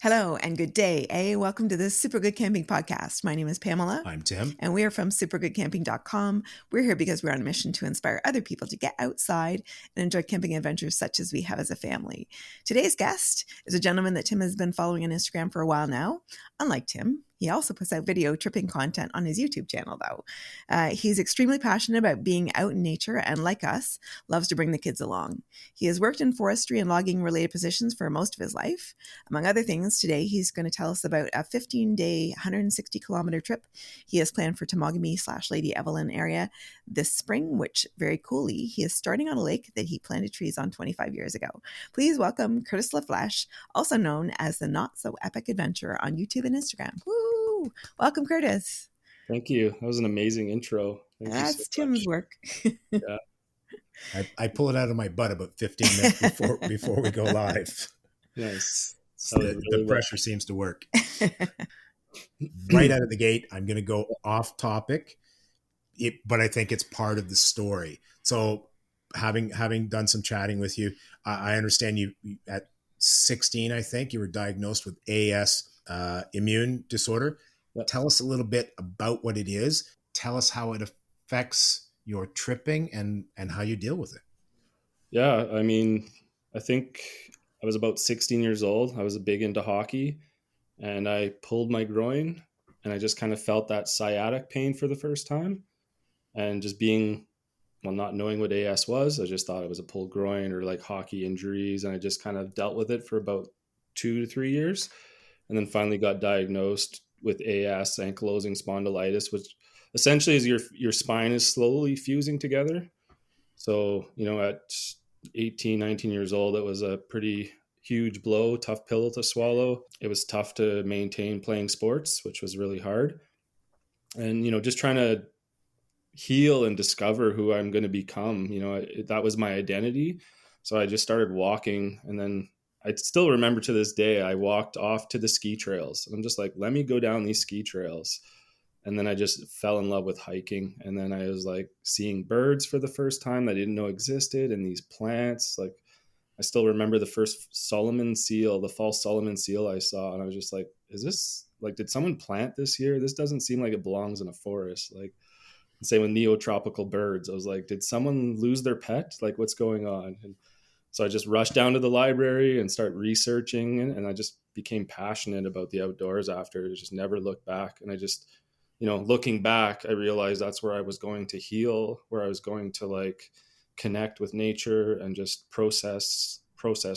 Hello and good day. Welcome to the Super Good Camping Podcast. My name is Pamela. I'm Tim. And we are from supergoodcamping.com. We're here because we're on a mission to inspire other people to get outside and enjoy camping adventures such as we have as a family. Today's guest is a gentleman that Tim has been following on Instagram for a while now. Unlike Tim, he also puts out video tripping content on his YouTube channel, though. He's extremely passionate about being out in nature and, like us, loves to bring the kids along. He has worked in forestry and logging related positions for most of his life. Among other things, today he's going to tell us about a 15-day, 160-kilometer trip he has planned for Temagami / Lady Evelyn area this spring, which very coolly, he is starting on a lake that he planted trees on 25 years ago. Please welcome Curtis LaFleche, also known as the Not So Epic Adventurer on YouTube and Instagram. Woo! Welcome, Curtis. Thank you. That was an amazing intro. That's Tim's work. Yeah. I pull it out of my butt about 15 minutes before we go live. Nice. So the pressure seems to work. Right out of the gate, I'm going to go off topic, but I think it's part of the story. So having done some chatting with you, I understand you at 16, I think, you were diagnosed with AS, immune disorder. Yep. Tell us a little bit about what it is. Tell us how it affects your tripping and how you deal with it. Yeah, I mean, I think I was about 16 years old. I was big into hockey, and I pulled my groin, and I just kind of felt that sciatic pain for the first time. And just not knowing what AS was, I just thought it was a pulled groin or like hockey injuries, and I just kind of dealt with it for about 2 to 3 years, and then finally got diagnosed with AS, ankylosing spondylitis, which essentially is your spine is slowly fusing together. So, at 18, 19 years old, it was a pretty huge blow, tough pill to swallow. It was tough to maintain playing sports, which was really hard. And, just trying to heal and discover who I'm going to become, that was my identity. So I just started walking, and then I still remember to this day, I walked off to the ski trails, and I'm just like, let me go down these ski trails. And then I just fell in love with hiking. And then I was like seeing birds for the first time that I didn't know existed, and these plants. Like, I still remember the first Solomon seal, the false Solomon seal I saw. And I was just like, is this like, did someone plant this here? This doesn't seem like it belongs in a forest. Like, same with neotropical birds. I was like, did someone lose their pet? Like, what's going on? And so I just rushed down to the library and started researching, and I just became passionate about the outdoors after. I just never looked back. And I just, looking back, I realized that's where I was going to heal, where I was going to like connect with nature and just process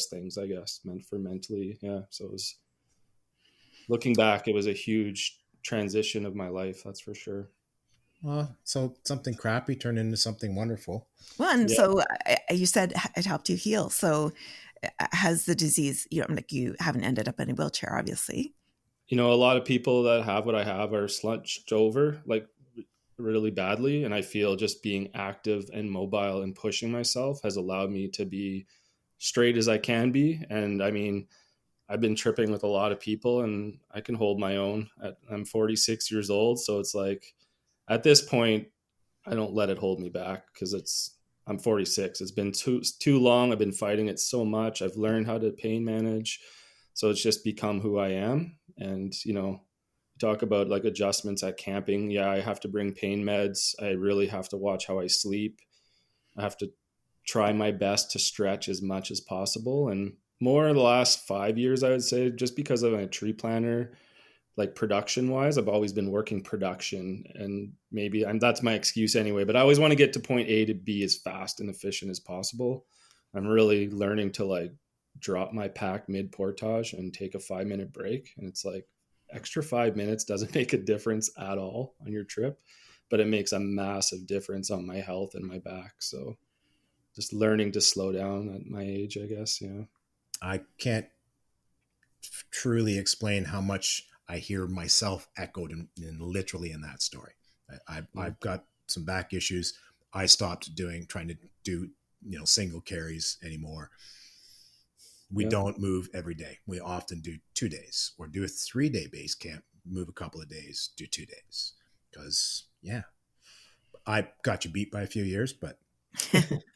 things, I guess, meant for mentally. Yeah. So it was, looking back, it was a huge transition of my life. That's for sure. So something crappy turned into something wonderful. Well, and so you said it helped you heal. So has the disease, you haven't ended up in a wheelchair, obviously. A lot of people that have what I have are slunched over like really badly. And I feel just being active and mobile and pushing myself has allowed me to be straight as I can be. And I mean, I've been tripping with a lot of people, and I can hold my own. I'm 46 years old. So it's like, at this point, I don't let it hold me back, because I'm 46. It's been too long. I've been fighting it so much. I've learned how to pain manage. So it's just become who I am. And, talk about like adjustments at camping. Yeah, I have to bring pain meds. I really have to watch how I sleep. I have to try my best to stretch as much as possible. And more in the last 5 years, I would say, just because I'm a tree planner, like production wise, I've always been working production, and that's my excuse anyway, but I always want to get to point A to B as fast and efficient as possible. I'm really learning to like drop my pack mid portage and take a 5-minute break. And it's like, extra 5 minutes doesn't make a difference at all on your trip, but it makes a massive difference on my health and my back. So just learning to slow down at my age, I guess. I can't truly explain how much I hear myself echoed in literally in that story. I've got some back issues. I stopped trying to do, single carries anymore. We don't move every day. We often do 2 days, or do a 3-day base camp, move a couple of days, do 2 days. Because I got you beat by a few years, but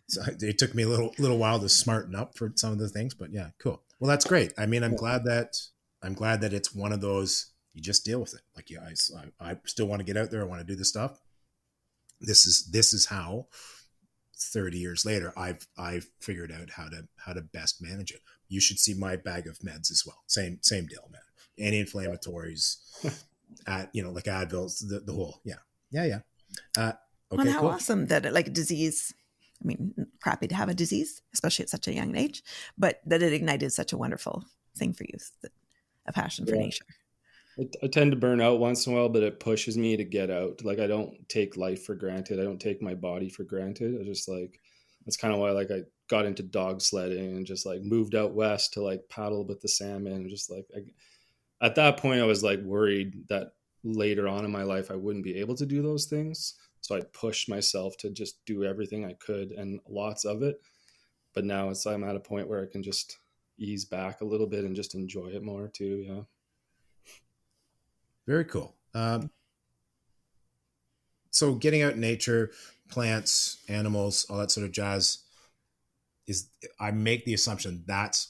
so it took me a little while to smarten up for some of the things, but yeah, cool. Well, that's great. I mean, I'm glad that I'm glad that it's one of those, you just deal with it. Like, yeah, I still want to get out there. I want to do this stuff. This is how 30 years later I've figured out how to best manage it. You should see my bag of meds as well. Same deal, man. Anti-inflammatories, like Advil, the whole, yeah. Well, Okay, how cool. awesome that it, like a disease, I mean, crappy to have a disease, especially at such a young age, but that it ignited such a wonderful thing for you, a passion for nature. I tend to burn out once in a while, but it pushes me to get out. Like, I don't take life for granted. I don't take my body for granted. I just like, that's kind of why like I got into dog sledding and just like moved out west to like paddle with the salmon. And just like, at that point I was like worried that later on in my life I wouldn't be able to do those things. So I pushed myself to just do everything I could and lots of it. But now I'm at a point where I can just ease back a little bit and just enjoy it more too. Yeah. Very cool. So getting out in nature, plants, animals, all that sort of jazz I make the assumption that's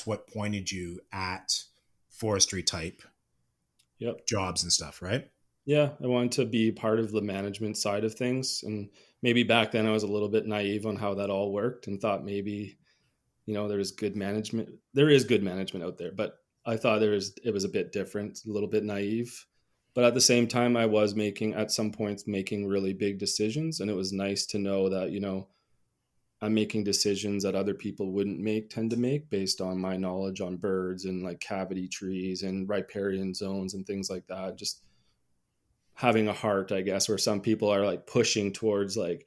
what pointed you at forestry type jobs and stuff, right? Yeah, I wanted to be part of the management side of things. And maybe back then I was a little bit naive on how that all worked and thought maybe, there's good management. There is good management out there, but I thought it was a bit different, a little bit naive. But at the same time, I was at some points making really big decisions. And it was nice to know that, I'm making decisions that other people wouldn't tend to make based on my knowledge on birds and like cavity trees and riparian zones and things like that. Just having a heart, I guess, where some people are like pushing towards like,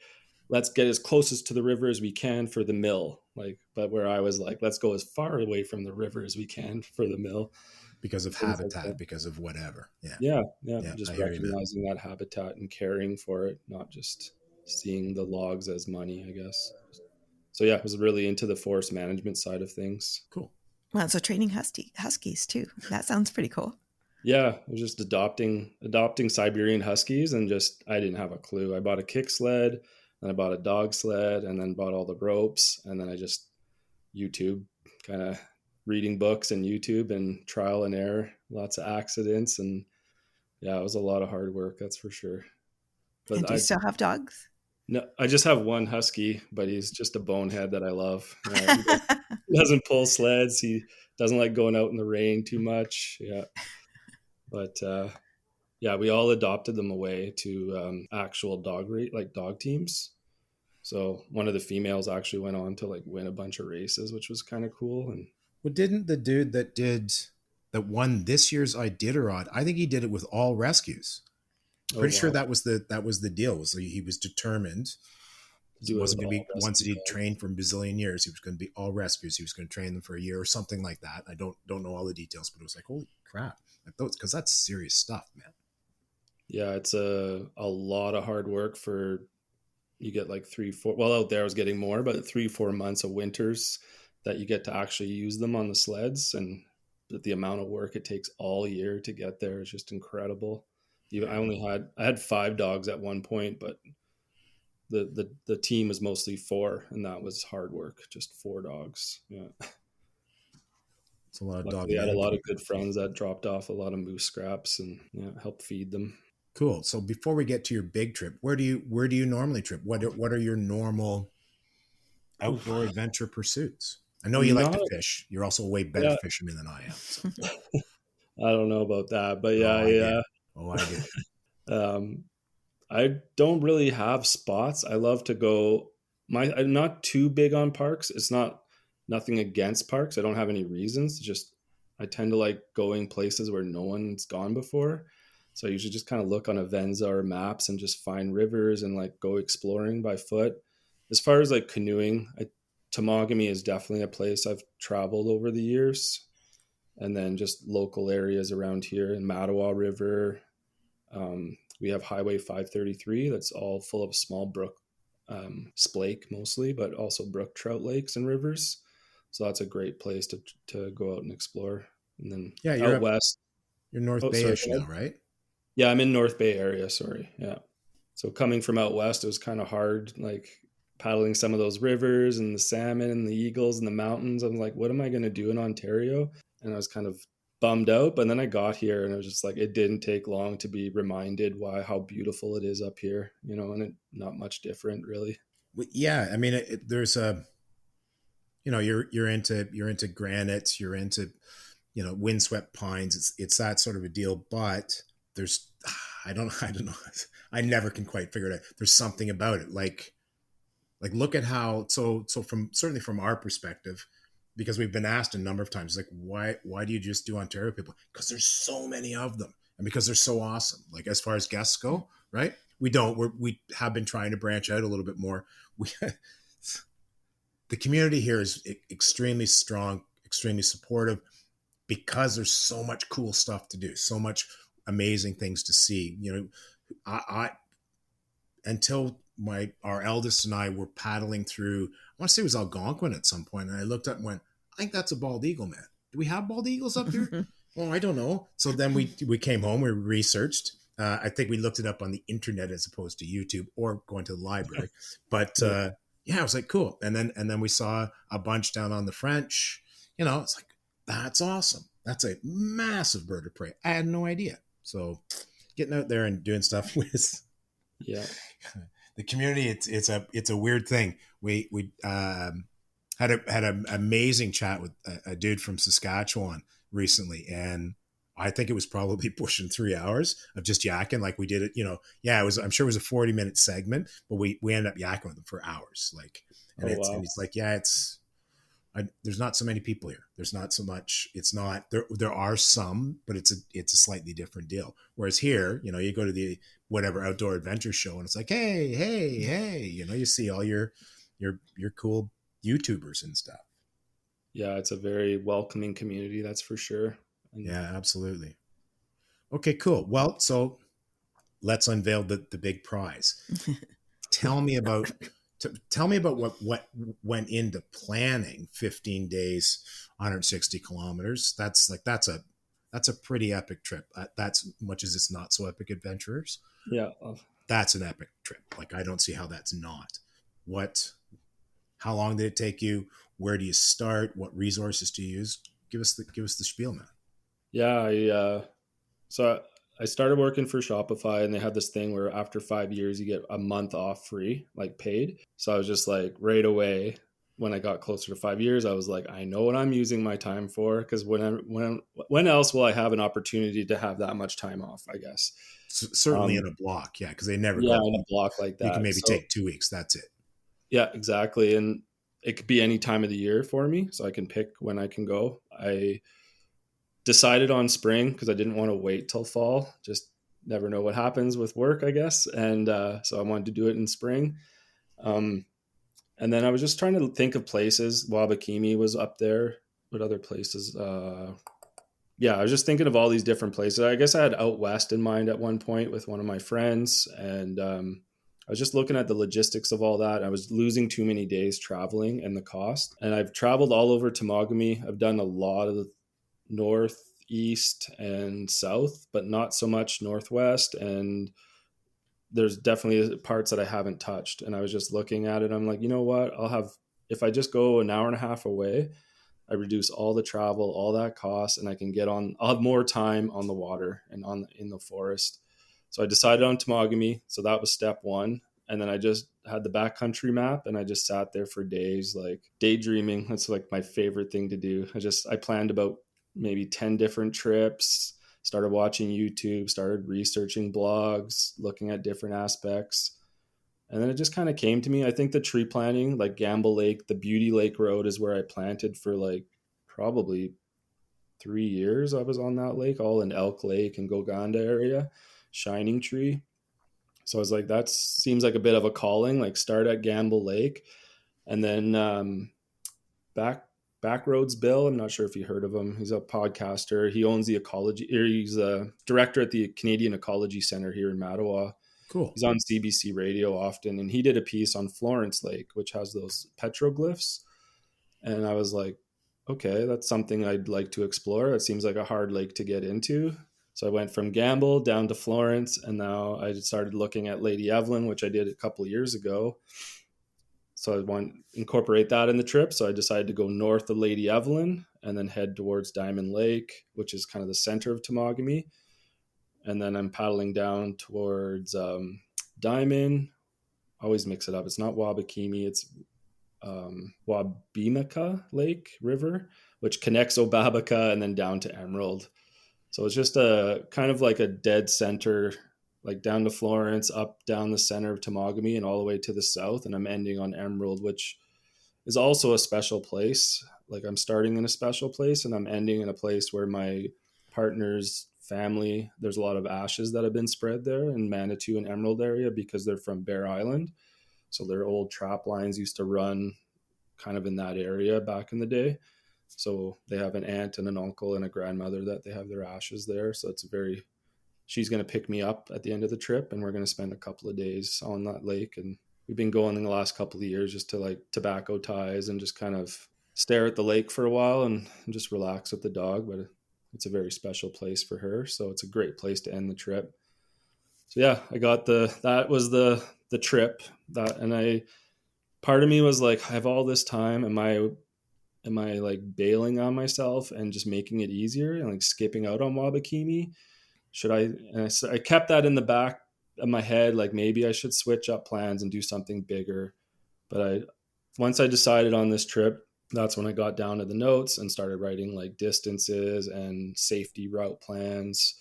let's get as closest to the river as we can for the mill. Like, but where I was like, let's go as far away from the river as we can for the mill. Because of habitat, like because of whatever. Yeah. Just recognizing that habitat and caring for it, not just seeing the logs as money, I guess. So yeah, I was really into the forest management side of things. Cool. Well, so training huskies too. That sounds pretty cool. Yeah, I was just adopting Siberian Huskies, and I didn't have a clue. I bought a kick sled, and I bought a dog sled, and then bought all the ropes, and then I just YouTube, kind of reading books and YouTube and trial and error, lots of accidents, and yeah, it was a lot of hard work, that's for sure. But and do you still have dogs? No, I just have one husky, but he's just a bonehead that I love. He doesn't pull sleds. He doesn't like going out in the rain too much. Yeah. But yeah, we all adopted them away to actual dog teams. So one of the females actually went on to like win a bunch of races, which was kind of cool. And well, didn't the dude that won this year's Iditarod, I think he did it with all rescues. Pretty sure that was the deal. Was he was determined. It wasn't going to be ones that he'd trained for a bazillion years. He was going to be all rescues. He was going to train them for a year or something like that. I don't know all the details, but it was like, holy crap. Because that's serious stuff, man. Yeah, it's a lot of hard work you get like 3-4, well, out there I was getting more, but 3-4 months of winters that you get to actually use them on the sleds, and the amount of work it takes all year to get there is just incredible. I had 5 dogs at one point, but the team was mostly 4, and that was hard work, just 4 dogs. Yeah. It's a lot of dogs. We had a lot of good friends that dropped off a lot of moose scraps and helped feed them. Cool. So before we get to your big trip, where do you normally trip? What are your normal outdoor adventure pursuits? I know you like to fish. You're also a way better fisherman than I am. So. I don't know about that, but yeah. I do. I don't really have spots. I love to go. I'm not too big on parks. It's nothing against parks. I don't have any reasons. Just I tend to like going places where no one's gone before. So I usually just kind of look on Avenza or maps and just find rivers and like go exploring by foot. As far as like canoeing, Temagami is definitely a place I've traveled over the years. And then just local areas around here in Mattawa River. We have Highway 533 that's all full of small brook, splake mostly, but also brook trout lakes and rivers. So that's a great place to go out and explore. And then you're out west. You're North Bay-ish now, right? Yeah, I'm in North Bay area, sorry. Yeah. So coming from out west, it was kind of hard, like paddling some of those rivers and the salmon and the eagles and the mountains. I'm like, what am I going to do in Ontario? And I was kind of bummed out, but then I got here and it was just like, it didn't take long to be reminded how beautiful it is up here, and not much different really. Yeah. I mean, there's a, you're into granites, you're into, windswept pines. It's that sort of a deal, but there's, I don't know. I never can quite figure it out. There's something about it. Like look at how, so certainly from our perspective, because we've been asked a number of times, like, why do you just do Ontario people? Because there's so many of them, and because they're so awesome. Like, as far as guests go, right? We have been trying to branch out a little bit more. The community here is extremely strong, extremely supportive, because there's so much cool stuff to do, so much amazing things to see. I until our eldest and I were paddling through, I want to say it was Algonquin at some point, and I looked up and went, I think that's a bald eagle, man. Do we have bald eagles up here? Well, I don't know. So then we came home, we researched. I think we looked it up on the internet as opposed to YouTube or going to the library. But yeah, I was like, cool. And then we saw a bunch down on the French. It's like, that's awesome. That's a massive bird of prey. I had no idea. So getting out there and doing stuff with the community, it's a weird thing. We had an amazing chat with a dude from Saskatchewan recently, and I think it was probably pushing 3 hours of just yakking. Like, we did it, it was, I'm sure it was a 40-minute segment, but we ended up yakking with them for hours. Like, and it's like, there's not so many people here. There's not so much. It's not there are some, but it's a slightly different deal. Whereas here, you go to the whatever outdoor adventure show and it's like, hey, you see all your cool YouTubers and stuff. Yeah, it's a very welcoming community, that's for sure. Yeah, absolutely. Okay, cool. Well, so let's unveil the big prize. Tell me about what went into planning 15 days, 160 kilometers. That's a pretty epic trip. That's much as it's not so epic adventurers. Yeah. That's an epic trip. Like, I don't see how that's not. How long did it take you? Where do you start? What resources do you use? Give us the spiel, man. Yeah. So I started working for Shopify, and they had this thing where after 5 years, you get a month off free, like paid. So I was just like, right away, when I got closer to 5 years, I was like, I know what I'm using my time for, because when else will I have an opportunity to have that much time off, I guess. Certainly in a block. Yeah. Because they never go in a block like that. You can maybe take 2 weeks. That's it. Yeah, exactly. And it could be any time of the year for me, so I can pick when I can go. I decided on spring because I didn't want to wait till fall. Just never know what happens with work, I guess. And so I wanted to do it in spring. And then I was just trying to think of places. Wabakimi was up there. What other places? I was just thinking of all these different places. I guess I had out west in mind at one point with one of my friends. And I was just looking at the logistics of all that. I was losing too many days traveling and the cost. And I've traveled all over Temagami. I've done a lot of the north, east, and south, but not so much northwest. And there's definitely parts that I haven't touched. And I was just looking at it. I'm like, you know what? If I just go an hour and a half away, I reduce all the travel, all that cost, and I'll have more time on the water and in the forest. So I decided on Temagami. So that was step one. And then I just had the backcountry map, and I just sat there for days, like daydreaming. That's like my favorite thing to do. I planned about maybe 10 different trips, started watching YouTube, started researching blogs, looking at different aspects. And then it just kind of came to me. I think the tree planting, like Gamble Lake, the Beauty Lake Road is where I planted for like probably 3 years. I was on that lake, all in Elk Lake and Goganda area, Shining Tree. So I was like, that seems like a bit of a calling, like start at Gamble Lake. And then Backroads Bill, I'm not sure if you heard of him. He's a podcaster. He owns he's a director at the Canadian Ecology Center here in Mattawa. Cool. He's on CBC radio often, and he did a piece on Florence Lake, which has those petroglyphs. And I was like, okay, that's something I'd like to explore. It seems like a hard lake to get into. So I went from Gamble down to Florence, and now I started looking at Lady Evelyn, which I did a couple of years ago. so I want to incorporate that in the trip. So I decided to go north of Lady Evelyn and then head towards Diamond Lake, which is kind of the center of Temagami. And then I'm paddling down towards Diamond. I always mix it up. It's not Wabakimi. It's Wabimaka Lake River, which connects Obabaka and then down to Emerald. So it's just a kind of like a dead center, like down to Florence, up down the center of Temagami and all the way to the south. And I'm ending on Emerald, which is also a special place. Like I'm starting in a special place and I'm ending in a place where my partner's family, there's a lot of ashes that have been spread there in Manitou and Emerald area because they're from Bear Island. So their old trap lines used to run kind of in that area back in the day. So they have an aunt and an uncle and a grandmother that they have their ashes there. So she's going to pick me up at the end of the trip and we're going to spend a couple of days on that lake. And we've been going in the last couple of years just to like tobacco ties and just kind of stare at the lake for a while and just relax with the dog. But it's a very special place for her. So it's a great place to end the trip. So yeah, that was the trip and part of me was like, I have all this time. Am I like bailing on myself and just making it easier and like skipping out on Wabakimi? Should I? And I kept that in the back of my head, like maybe I should switch up plans and do something bigger. But once I decided on this trip, that's when I got down to the notes and started writing like distances and safety route plans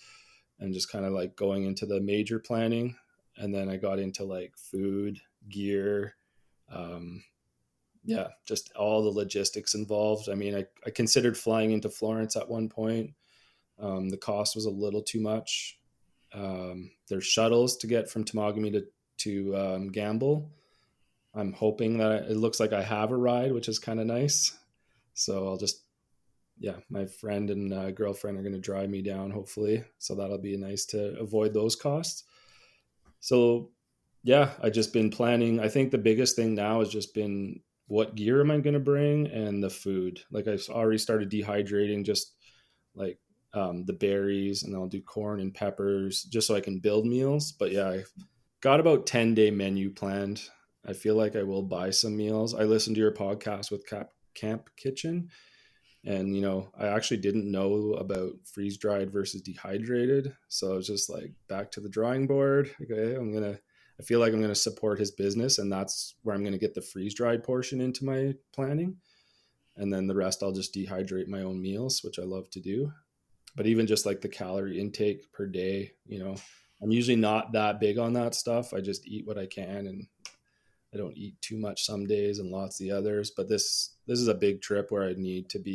and just kind of like going into the major planning. And then I got into like food, gear, just all the logistics involved. I mean, I considered flying into Florence at one point. The cost was a little too much. There's shuttles to get from Temagami to Gamble. I'm hoping that it looks like I have a ride, which is kind of nice. So my friend and girlfriend are going to drive me down, hopefully. So that'll be nice to avoid those costs. So yeah, I just been planning. I think the biggest thing now has just been what gear am I going to bring and the food. Like I've already started dehydrating just like the berries, and I'll do corn and peppers just so I can build meals. But yeah, I've got about 10-day menu planned. I feel like I will buy some meals. I listened to your podcast with Camp Kitchen, and I actually didn't know about freeze dried versus dehydrated. So I was just like back to the drawing board. Okay, I feel like I'm going to support his business, and that's where I'm going to get the freeze dried portion into my planning. And then the rest, I'll just dehydrate my own meals, which I love to do. But even just like the calorie intake per day, I'm usually not that big on that stuff. I just eat what I can, and I don't eat too much some days and lots the others. But this is a big trip where I need to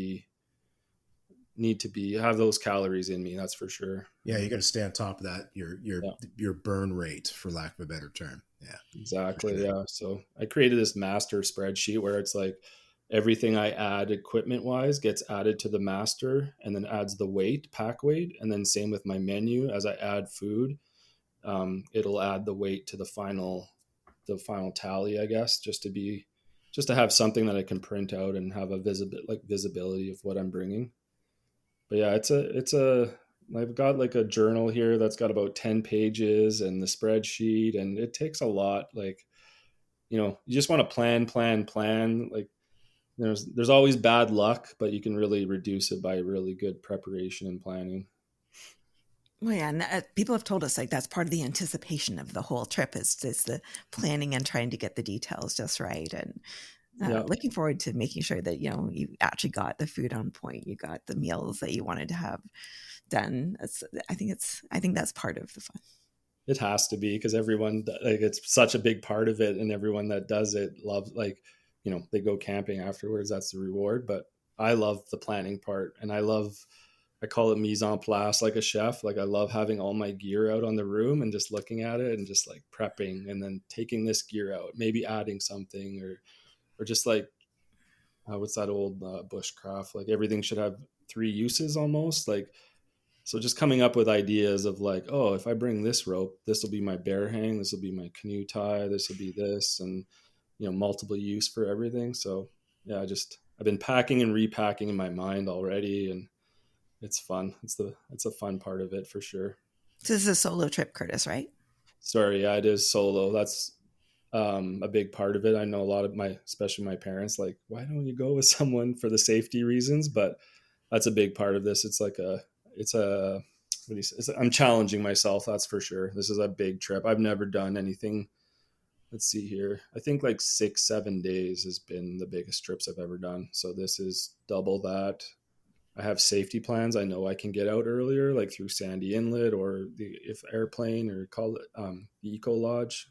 have those calories in me. That's for sure. Yeah, you got to stay on top of that. Your burn rate, for lack of a better term. Yeah, exactly. Sure. Yeah. So I created this master spreadsheet where it's like everything I add equipment wise gets added to the master, and then adds the pack weight. And then same with my menu. As I add food, it'll add the weight to the final tally, I guess, just to have something that I can print out and have a visibility of what I'm bringing. But yeah, I've got like a journal here that's got about 10 pages and the spreadsheet, and it takes a lot. Like, you just want to plan. Like there's always bad luck, but you can really reduce it by really good preparation and planning. Well, yeah, and people have told us like that's part of the anticipation of the whole trip is the planning and trying to get the details just right, and looking forward to making sure that you actually got the food on point, you got the meals that you wanted to have done. I think that's part of the fun. It has to be, because everyone, like, it's such a big part of it, and everyone that does it loves, like, they go camping afterwards. That's the reward. But I love the planning part, and I call it mise en place, like a chef. Like I love having all my gear out on the room and just looking at it and just like prepping, and then taking this gear out, maybe adding something, or just like, what's that old bushcraft? Like everything should have 3 uses almost. Like, so just coming up with ideas of like, oh, if I bring this rope, this will be my bear hang, this will be my canoe tie, this will be this, and multiple use for everything. So yeah, I've been packing and repacking in my mind already, and it's fun. It's a fun part of it for sure. So this is a solo trip, Curtis, right? Sorry, yeah, it is solo. a big part of it. I know a lot of especially my parents, like, why don't you go with someone for the safety reasons? But that's a big part of this. It's like what do you say? I'm challenging myself. That's for sure. This is a big trip. I've never done anything. Let's see here. I think like 6-7 days has been the biggest trips I've ever done. So this is double that. I have safety plans. I know I can get out earlier, like through Sandy Inlet or if airplane, or call it the Eco Lodge,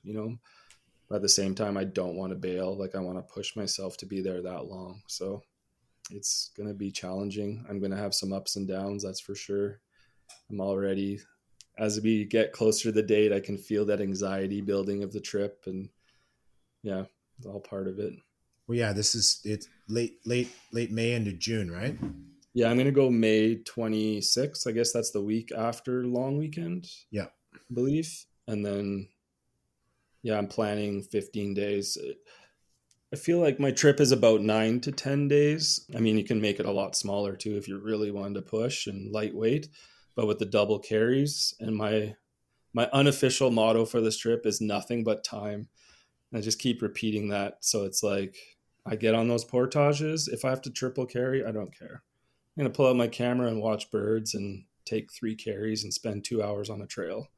But at the same time, I don't want to bail. Like, I want to push myself to be there that long. So it's going to be challenging. I'm going to have some ups and downs, that's for sure. I'm already, as we get closer to the date, I can feel that anxiety building of the trip, and yeah, it's all part of it. Well, yeah, it's late May into June, right? Yeah, I'm going to go May 26th. I guess that's the week after long weekend. Yeah. I believe. And then, yeah, I'm planning 15 days. I feel like my trip is about 9 to 10 days. I mean, you can make it a lot smaller too if you really wanted to push and lightweight, but with the double carries, and my unofficial motto for this trip is nothing but time. And I just keep repeating that. So it's like, I get on those portages. If I have to triple carry, I don't care. I'm going to pull out my camera and watch birds and take 3 carries and spend 2 hours on a trail.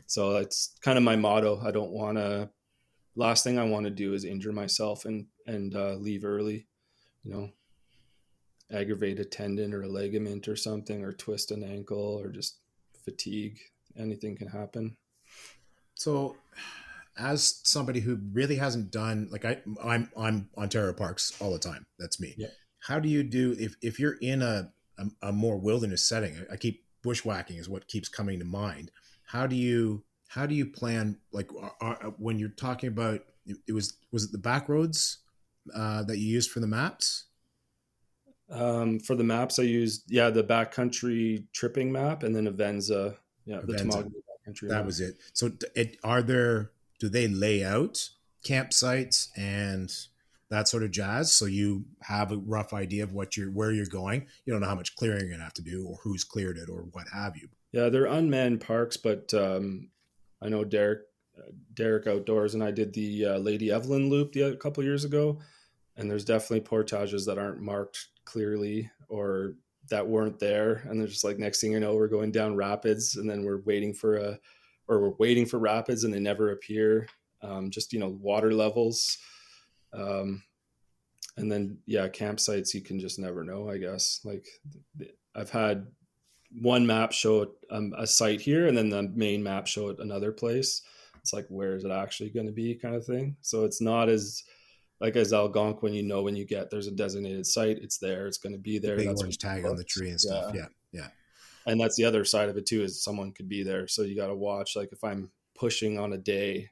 So that's kind of my motto. I don't want to, last thing I want to do is injure myself and leave early, aggravate a tendon or a ligament or something, or twist an ankle, or just fatigue. Anything can happen. So as somebody who really hasn't done, like I'm Ontario parks all the time. That's me. Yeah. How do you do if you're in a more wilderness setting? I keep bushwhacking is what keeps coming to mind. How do you plan, like when you're talking about was it the back roads that you used for the maps? For the maps, I used the backcountry tripping map, and then Avenza. Yeah, the Avenza. Temagami backcountry That map. was it. So do they lay out campsites and that sort of jazz, so you have a rough idea of where you're going? You don't know how much clearing you're gonna have to do, or who's cleared it, or what have you. Yeah, they're unmanned parks, but I know Derek Outdoors and I did the Lady Evelyn Loop a couple years ago, and there's definitely portages that aren't marked clearly or that weren't there, and they're just like, next thing you know, we're going down rapids, and then we're waiting for rapids, and they never appear. Just water levels, and then campsites, you can just never know, I guess. Like, I've had one map show a site here, and then the main map show it another place. It's like, where is it actually going to be, kind of thing. So it's not as like as Algonquin, when you get there's a designated site, it's there, it's going to be there. Big That's orange tag on the tree and stuff. Yeah. And that's the other side of it too, is someone could be there. So you got to watch, like, if I'm pushing on a day,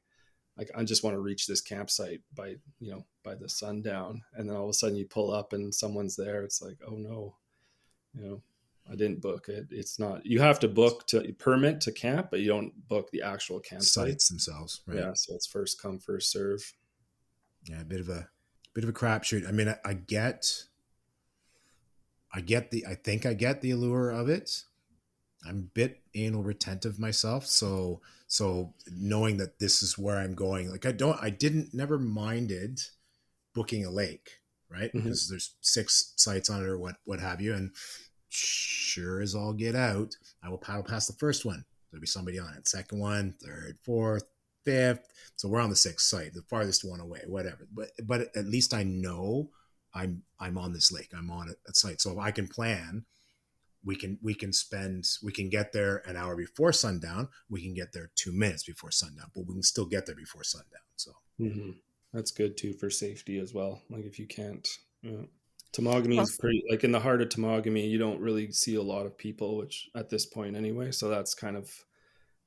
like, I just want to reach this campsite by the sundown, and then all of a sudden you pull up and someone's there. It's like, oh no, I didn't book it. It's not, you have to book to permit to camp, but you don't book the actual campsite. Sites themselves, right? Yeah, so it's first come, first serve. Yeah, a bit of a crapshoot. I mean, I think I get the allure of it. I'm a bit anal retentive myself, so knowing that this is where I'm going, like, never minded booking a lake, right? Mm-hmm. Because there's 6 sites on it or what have you, and sure as all get out, I will paddle past the first one. There'll be somebody on it. Second one, third, fourth, fifth. So we're on the 6th site, the farthest one away, whatever. But at least I know I'm on this lake. I'm on a site. So if I can plan, we can get there an hour before sundown. We can get there 2 minutes before sundown, but we can still get there before sundown. So that's good too for safety as well. Like, if you can't, Temagami is pretty, like, in the heart of Temagami, you don't really see a lot of people, which at this point anyway. So that's kind of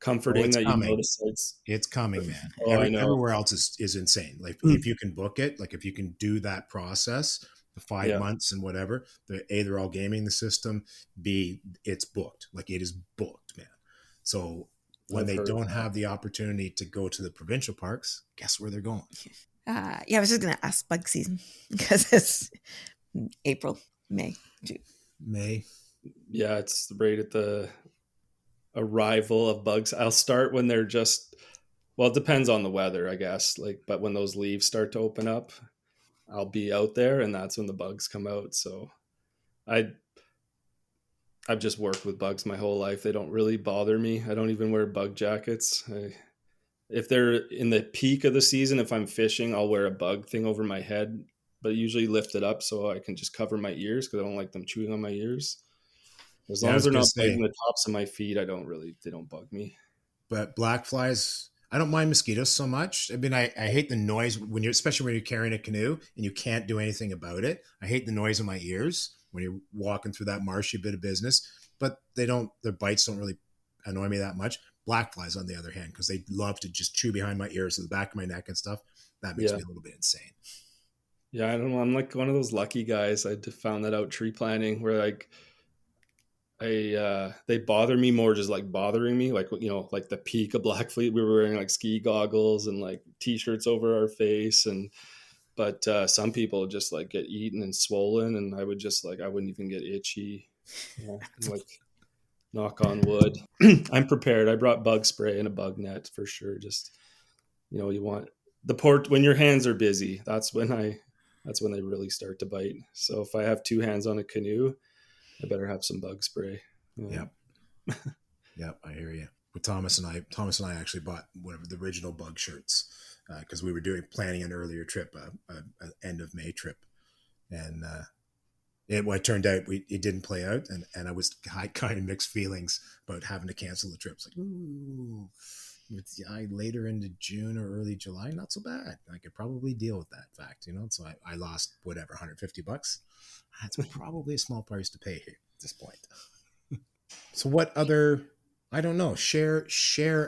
comforting that coming. You notice it's coming, man. I know. Everywhere else is insane. Like, if you can book it, like if you can do that process, the 5 months and whatever, they're all gaming the system. B, it's booked. Like, it is booked, man. So when they don't have the opportunity to go to the provincial parks, guess where they're going? I was just going to ask bug season, because it's April, May, June. May. Yeah, it's right at the arrival of bugs. I'll start when they're just Well, it depends on the weather, I guess. Like, but when those leaves start to open up, I'll be out there, and that's when the bugs come out. So I I've just worked with bugs my whole life. They don't really bother me. I don't even wear bug jackets. If they're in the peak of the season, if I'm fishing, I'll wear a bug thing over my head, but usually lift it up so I can just cover my ears because I don't like them chewing on my ears. As Yeah, long I as was they're gonna not say, biting the tops of my feet, they don't bug me. but black flies, I don't mind mosquitoes so much. I mean, I hate the noise when you're, especially when you're carrying a canoe and you can't do anything about it. I hate the noise in my ears when you're walking through that marshy bit of business, but their bites don't really annoy me that much. Black flies, on the other hand, because they love to just chew behind my ears and the back of my neck and stuff. That makes Yeah. me a little bit insane. Yeah, I don't know. I'm like one of those lucky guys. I found that out tree planting where like they bother me more just like bothering me like like the peak of Black Fleet we were wearing like ski goggles and like t-shirts over our face and but some people just like get eaten and swollen and I would just like I wouldn't even get itchy. Yeah, like knock on wood. I'm prepared. I brought bug spray and a bug net for sure. Just you want the port when your hands are busy. That's when they really start to bite. So if I have two hands on a canoe, I better have some bug spray. Yeah. Yep. Yep. I hear you. With Thomas and I actually bought one of the original bug shirts because we were planning an earlier trip, a end of May trip, and it turned out it didn't play out, and I kind of mixed feelings about having to cancel the trip. It's like, ooh, later into June or early July, not so bad. I could probably deal with that fact, So I lost whatever $150. That's probably a small price to pay here at this point. So what other? I don't know. Share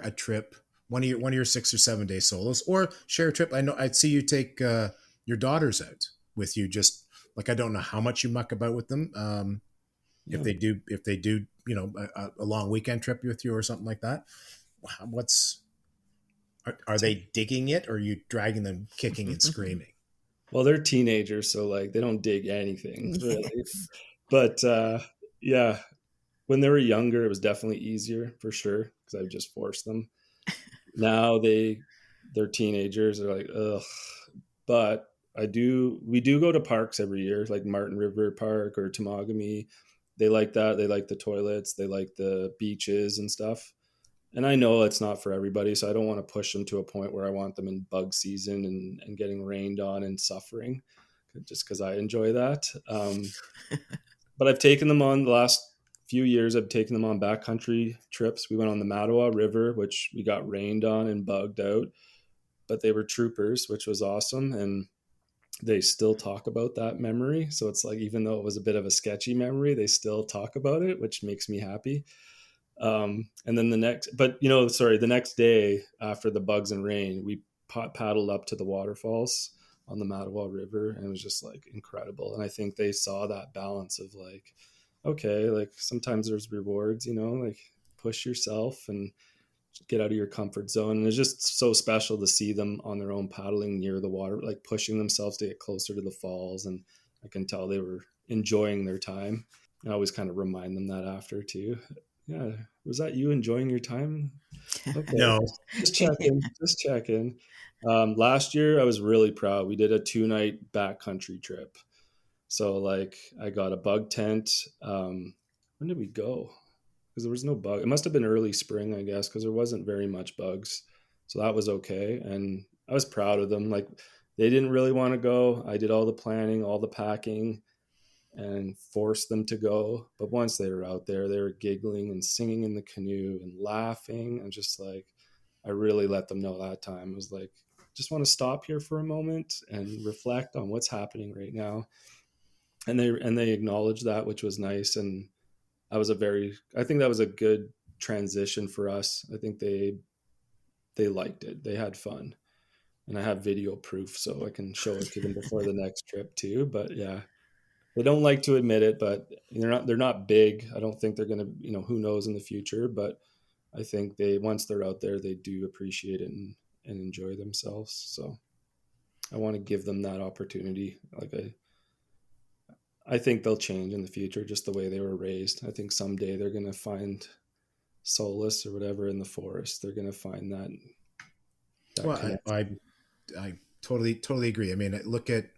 a trip. One of your 6 or 7 day solos, or share a trip. I know I'd see you take your daughters out with you. Just like I don't know how much you muck about with them. Yeah. If they do, a long weekend trip with you or something like that. Are they digging it, or are you dragging them kicking and screaming? Well, they're teenagers, so like they don't dig anything really. But yeah, when they were younger, it was definitely easier for sure because I would just force them. Now they're teenagers. They're like, ugh. But we do go to parks every year, like Martin River Park or Temagami. They like that. They like the toilets. They like the beaches and stuff. And I know it's not for everybody, so I don't want to push them to a point where I want them in bug season and getting rained on and suffering, just because I enjoy that. But I've taken them on the last few years. I've taken them on backcountry trips. We went on the Mattawa River, which we got rained on and bugged out, but they were troopers, which was awesome. And they still talk about that memory. So it's like, even though it was a bit of a sketchy memory, they still talk about it, which makes me happy. And then the next day after the bugs and rain, we paddled up to the waterfalls on the Mattawa River, and it was just like incredible. And I think they saw that balance of like, okay, like sometimes there's rewards, like push yourself and get out of your comfort zone. And it's just so special to see them on their own paddling near the water, like pushing themselves to get closer to the falls. And I can tell they were enjoying their time. I always kind of remind them that after too. Yeah, was that you enjoying your time? Okay, No. just checking, just checking. Last year, I was really proud. We did a 2-night backcountry trip. So, like, I got a bug tent. When did we go? Because there was no bug. It must have been early spring, I guess, because there wasn't very much bugs. So that was okay. And I was proud of them. Like, they didn't really want to go. I did all the planning, all the packing, and forced them to go. But once they were out there, they were giggling and singing in the canoe and laughing. And just like, I really let them know that time. I was like, just want to stop here for a moment and reflect on what's happening right now. And they acknowledged that, which was nice. And I think that was a good transition for us. I think they liked it. They had fun. And I have video proof so I can show it to them before the next trip too. But yeah, they don't like to admit it, but they're not big. I don't think they're going to, who knows in the future, but I think once they're out there, they do appreciate it and enjoy themselves. So I want to give them that opportunity. Like I think they'll change in the future, just the way they were raised. I think someday they're going to find solace or whatever in the forest. They're going to find that Well, connect. I totally agree. I mean, look at,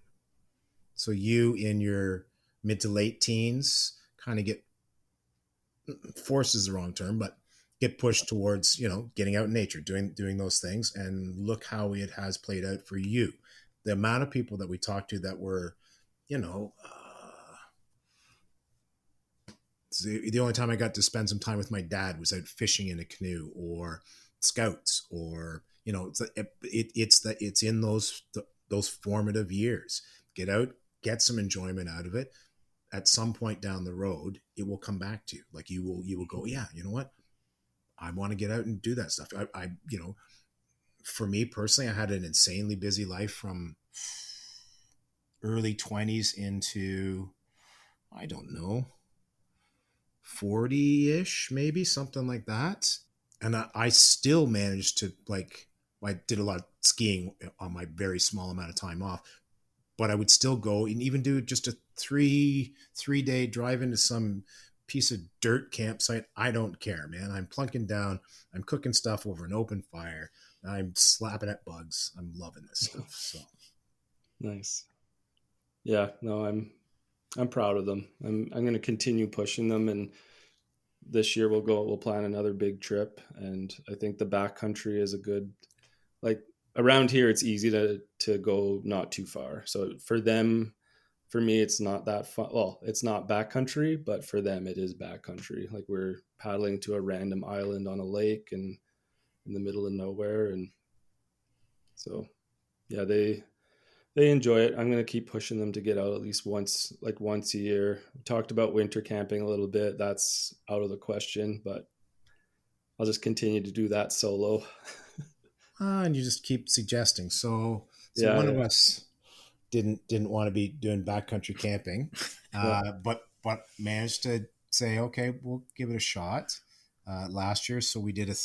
so you in your mid to late teens kind of get, forced is the wrong term, but get pushed towards, getting out in nature, doing those things. And look how it has played out for you. The amount of people that we talked to that were, you know, the only time I got to spend some time with my dad was out fishing in a canoe or scouts, or it's in those formative years. Get out, get some enjoyment out of it. At some point down the road, it will come back to you. Like you will go, yeah, you know what? I want to get out and do that stuff. I for me personally, I had an insanely busy life from early 20s into, I don't know, 40-ish, maybe something like that. And I still managed to, like, I did a lot of skiing on my very small amount of time off, but I would still go and even do just a three-day drive into some piece of dirt campsite. I don't care, man. I'm plunking down. I'm cooking stuff over an open fire. I'm slapping at bugs. I'm loving this stuff. So Nice. Yeah, no, I'm proud of them. I'm going to continue pushing them, and this year we'll plan another big trip. And I think the backcountry is a good, like around here, it's easy to go not too far. So for them, for me, it's not that fun. Well, it's not backcountry, but for them, it is backcountry. Like we're paddling to a random island on a lake and in the middle of nowhere. And so, yeah, they enjoy it. I'm going to keep pushing them to get out at least once a year. We talked about winter camping a little bit. That's out of the question, but I'll just continue to do that solo. and you just keep suggesting. So Yeah, one of us didn't want to be doing backcountry camping, but managed to say, okay, we'll give it a shot. Last year, so we did it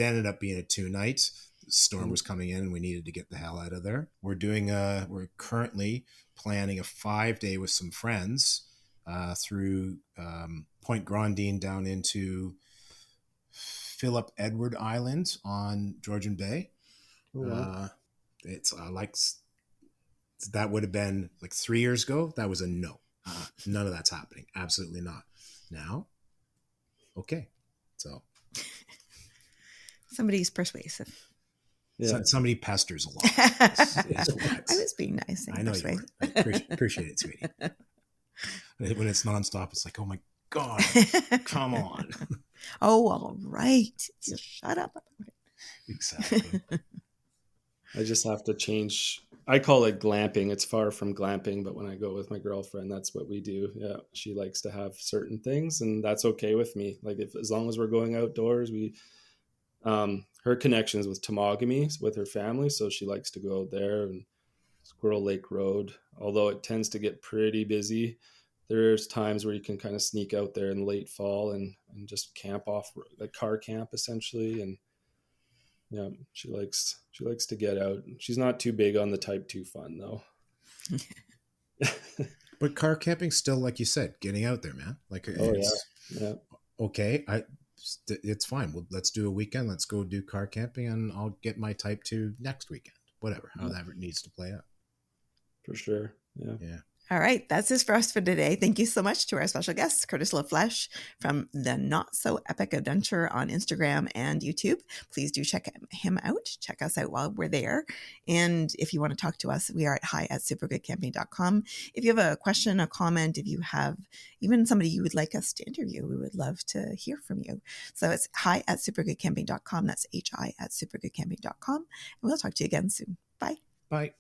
ended up being a 2-night. The storm was coming in and we needed to get the hell out of there. We're currently planning a 5-day with some friends through Point Grandine down into Philip Edward Island on Georgian Bay. wow. It's like, that would have been like 3 years ago. That was a no. None of that's happening. Absolutely not. Now, okay. So Somebody's persuasive. Yeah. Somebody pesters a lot. I was being nice. I know you were. I appreciate it, sweetie. When it's nonstop, it's like, oh my God, come on. Oh, all right. Just shut up. Exactly. I just have to change. I call it glamping. It's far from glamping, but when I go with my girlfriend, that's what we do. Yeah, she likes to have certain things, and that's okay with me. Like as long as we're going outdoors, her connections with Temagami with her family, so she likes to go out there, and Squirrel Lake Road. Although it tends to get pretty busy, there's times where you can kind of sneak out there in late fall and just camp off, like car camp essentially, and yeah, she likes to get out. She's not too big on the type 2 fun though. But car camping still, like you said, getting out there, man. Like, Yeah. Okay, it's fine. Well, let's do a weekend. Let's go do car camping, and I'll get my type 2 next weekend. Whatever, however it needs to play out. For sure. Yeah. All right, that's it for us for today. Thank you so much to our special guest, Curtis LaFleche from the Not So Epic Adventure on Instagram and YouTube. Please do check him out. Check us out while we're there. And if you want to talk to us, we are at hi@supergoodcamping.com. If you have a question, a comment, if you have even somebody you would like us to interview, we would love to hear from you. So it's hi@supergoodcamping.com. That's hi@supergoodcamping.com. And we'll talk to you again soon. Bye. Bye.